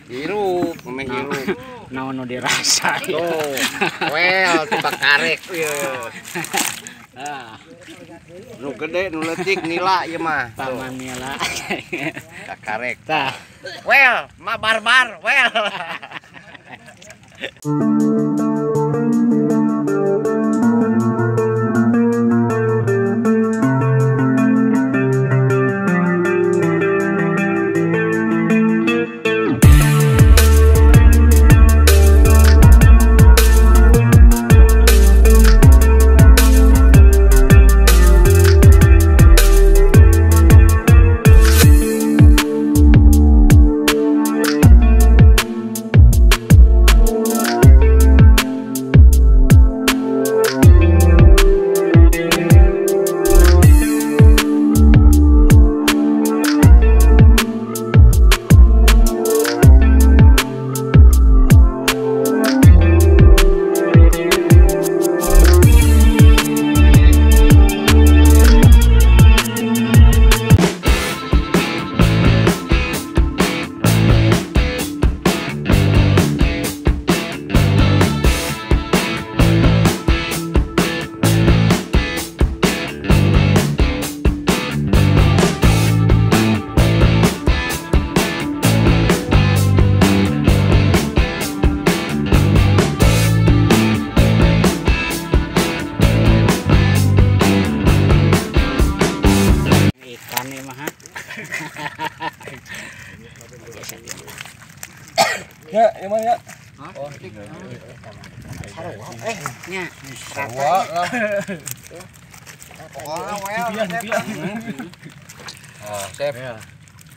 Hirup, meh hirup. Naon nu dirasa. Tuh, well, tiba karek. Nu gede, nu leutik nila ieu mah. Paman nila. Karek. Tah. Well, mah barbar, well. Ya, yang mana ya? Oh, Nya. sarua lah. Pokoknya oh, Chef.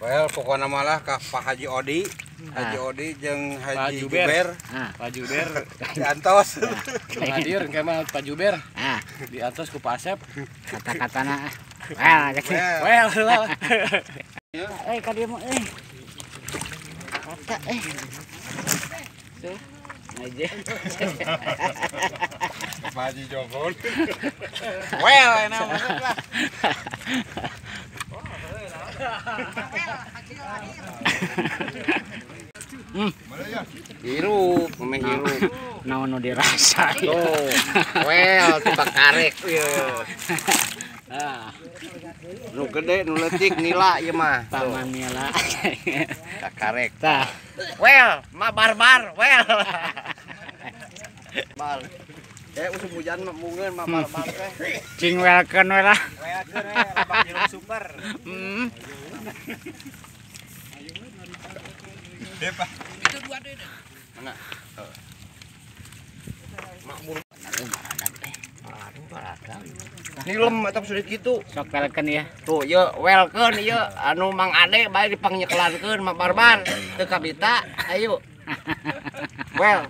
Well, pokoknya malah ka Pak Haji Odi. Haji Odi jeung Haji Juber. Pak Juber Diantos. hadir ke mah Pak Juber. Di atas ku Pak Asep. Kata-katana. Well lah. Ka dieu mah Kata Tuh. Aja. Pak Haji Jogon. Well, enak banget lah. Hirup, meh hirup. Naon nu dirasa. Tuh, well, tiba karek. Nu gede, nu leutik nila ieu mah. Paman nila. Karek. Tah. Well, mah barbar, well. Bal. Usum hujan mah mungeun mah barbar teh. Cing welkeun we lah. Welkeun we, labak jeruk super. Depa. Itu dua deui. Mana? Makmur. Nilem atau sulit gitu. Sok welkeun ya. Tuh, ye welkeun ieu anu Mang Ade bae dipangnyekelankeun mah barbar. Teu kabita, ayo. Well.